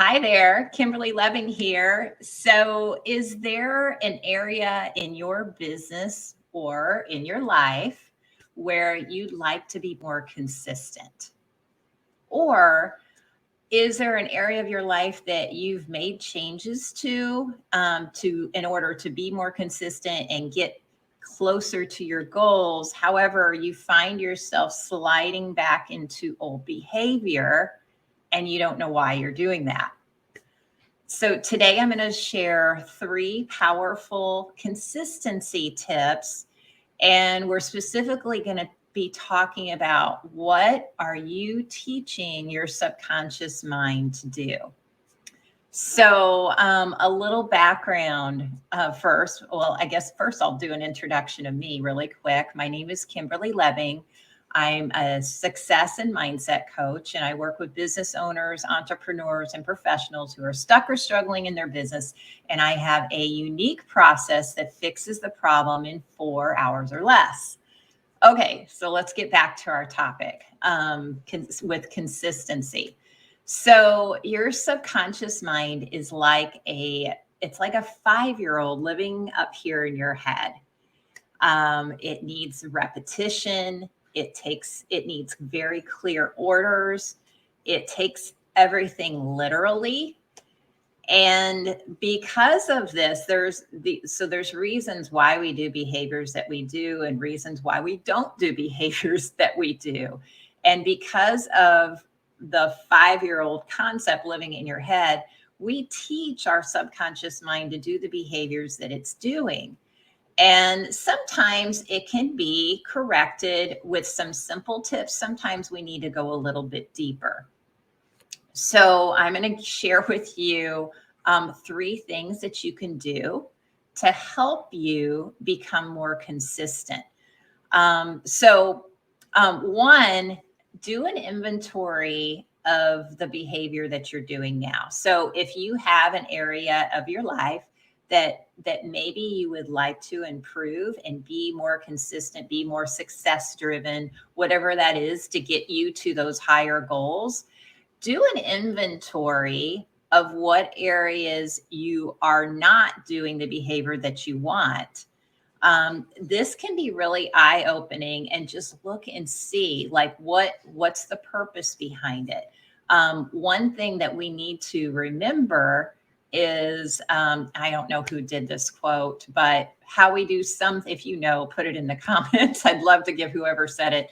Hi there, Kimberly Lebbing here. So, is there an area in your business or in your life where you'd like to be more consistent? Or is there an area of your life that you've made changes to in order to be more consistent and get closer to your goals? However, you find yourself sliding back into old behavior and you don't know why you're doing that. So today I'm going to share three powerful consistency tips, and we're specifically going to be talking about what are you teaching your subconscious mind to do. So a little background first. Well, I guess first I'll do an introduction of me really quick. My name is Kimberly Lebbing. I'm a success and mindset coach, and I work with business owners, entrepreneurs, and professionals who are stuck or struggling in their business. And I have a unique process that fixes the problem in 4 hours or less. Okay, so let's get back to our topic with consistency. So your subconscious mind is it's like a 5-year-old living up here in your head. It needs repetition. It needs very clear orders. It takes everything literally. And because of this, there's reasons why we do behaviors that we do and reasons why we don't do behaviors that we do. And because of the 5-year-old concept living in your head, we teach our subconscious mind to do the behaviors that it's doing. And sometimes it can be corrected with some simple tips. Sometimes we need to go a little bit deeper. So I'm going to share with you 3 things that you can do to help you become more consistent. One, do an inventory of the behavior that you're doing now. So if you have an area of your life that maybe you would like to improve and be more consistent, be more success driven, whatever that is to get you to those higher goals, do an inventory of what areas you are not doing the behavior that you want. This can be really eye-opening, and just look and see like what's the purpose behind it. One thing that we need to remember is I don't know who did this quote, but how we do some, if you know, put it in the comments. I'd love to give whoever said it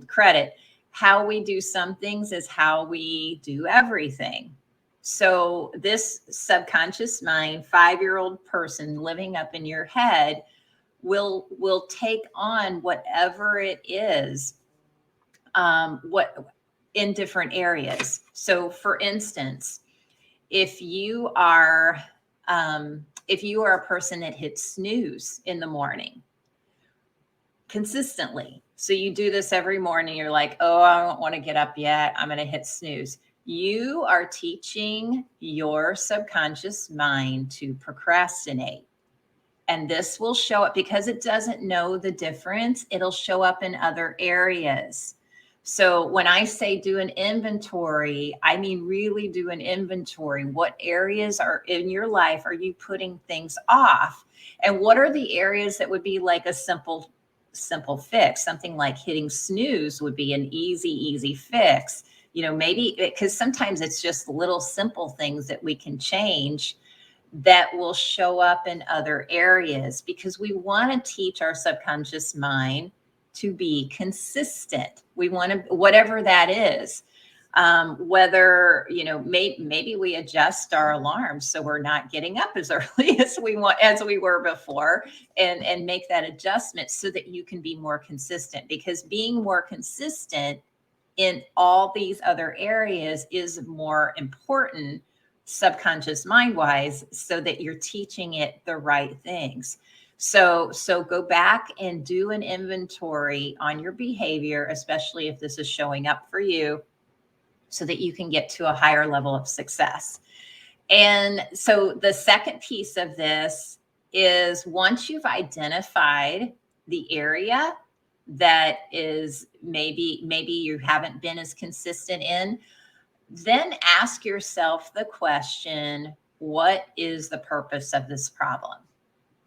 credit. How we do some things is how we do everything. So this subconscious mind, 5-year-old person living up in your head will take on whatever it is, what in different areas. So for instance, if you are a person that hits snooze in the morning consistently, so you do this every morning, you're like, oh, I don't want to get up yet, I'm going to hit snooze. You are teaching your subconscious mind to procrastinate. And this will show up because it doesn't know the difference. It'll show up in other areas. So when I say do an inventory, I mean really do an inventory. What areas are in your life are you putting things off? And what are the areas that would be like a simple fix? Something like hitting snooze would be an easy fix. You know, maybe because sometimes it's just little simple things that we can change that will show up in other areas, because we want to teach our subconscious mind to be consistent. We want to, whatever that is, whether, you know, maybe we adjust our alarms so we're not getting up as early as we were before, and make that adjustment so that you can be more consistent, because being more consistent in all these other areas is more important subconscious mind wise, so that you're teaching it the right things. So go back and do an inventory on your behavior, especially if this is showing up for you, so that you can get to a higher level of success. And so the second piece of this is, once you've identified the area that is maybe you haven't been as consistent in, Then ask yourself the question, what is the purpose of this problem?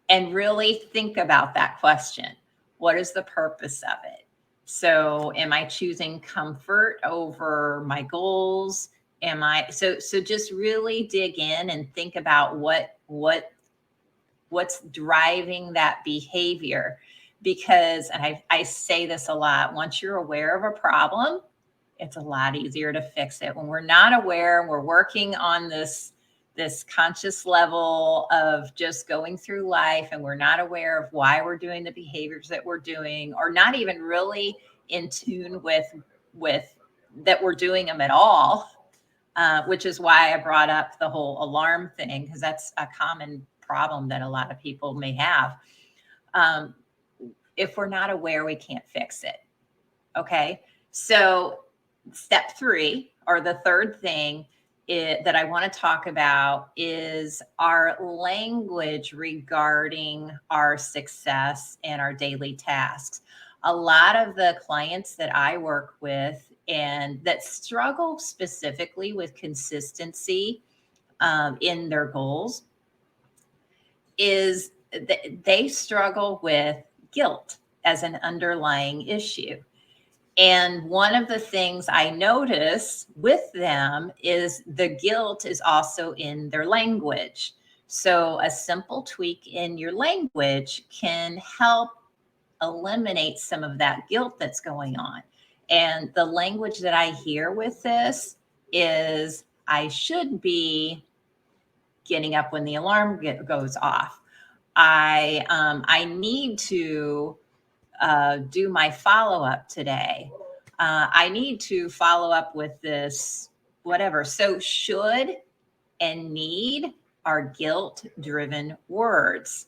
And really think about that question. What is the purpose of it? So am I choosing comfort over my goals? Am I so just really dig in and think about what's driving that behavior. Because, and I say this a lot, once you're aware of a problem, it's a lot easier to fix it. When we're not aware and we're working on this conscious level of just going through life and we're not aware of why we're doing the behaviors that we're doing, or not even really in tune with that we're doing them at all, which is why I brought up the whole alarm thing, because that's a common problem that a lot of people may have. If we're not aware, we can't fix it. Okay. So step 3, or the third thing that I want to talk about, is our language regarding our success and our daily tasks. A lot of the clients that I work with and that struggle specifically with consistency in their goals is they struggle with guilt as an underlying issue. And one of the things I notice with them is the guilt is also in their language. So a simple tweak in your language can help eliminate some of that guilt that's going on. And the language that I hear with this is, I should be getting up when the alarm goes off. I need to do my follow-up today. I need to follow up with this, whatever. So should and need are guilt-driven words.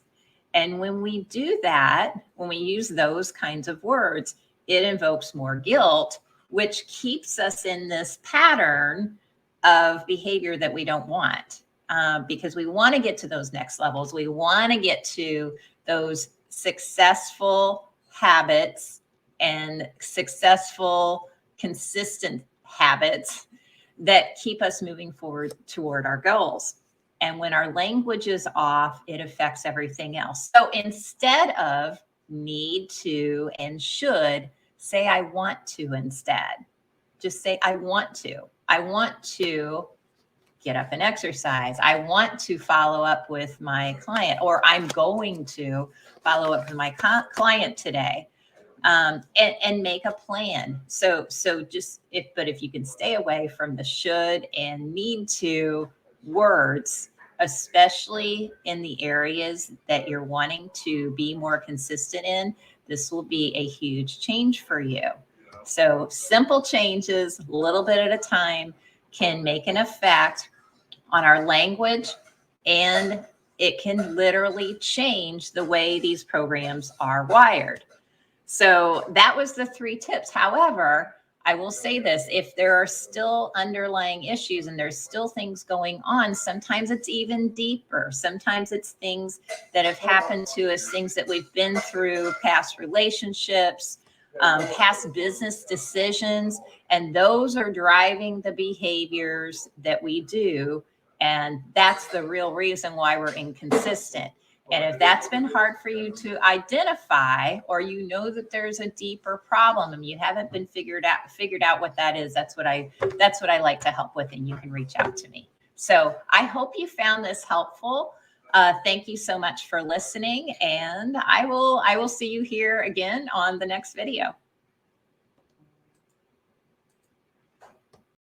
And when we do that, when we use those kinds of words, it invokes more guilt, which keeps us in this pattern of behavior that we don't want. Because we want to get to those next levels. We want to get to those successful habits and successful, consistent habits that keep us moving forward toward our goals. And when our language is off, it affects everything else. So instead of need to and should, say I want to instead. Just say I want to. I want to get up and exercise. I want to follow up with my client, or I'm going to follow up with my client today, and make a plan. So just if you can stay away from the should and need to words, especially in the areas that you're wanting to be more consistent in, this will be a huge change for you. So simple changes, a little bit at a time, can make an effect on our language, and it can literally change the way these programs are wired. So that was the 3 tips. However, I will say this, if there are still underlying issues and there's still things going on, sometimes it's even deeper. Sometimes it's things that have happened to us, things that we've been through, past relationships, past business decisions, and those are driving the behaviors that we do. And that's the real reason why we're inconsistent. And if that's been hard for you to identify, or you know that there's a deeper problem and you haven't been figured out what that is, that's what I like to help with, and you can reach out to me. So I hope you found this helpful. Thank you so much for listening, and I will see you here again on the next video.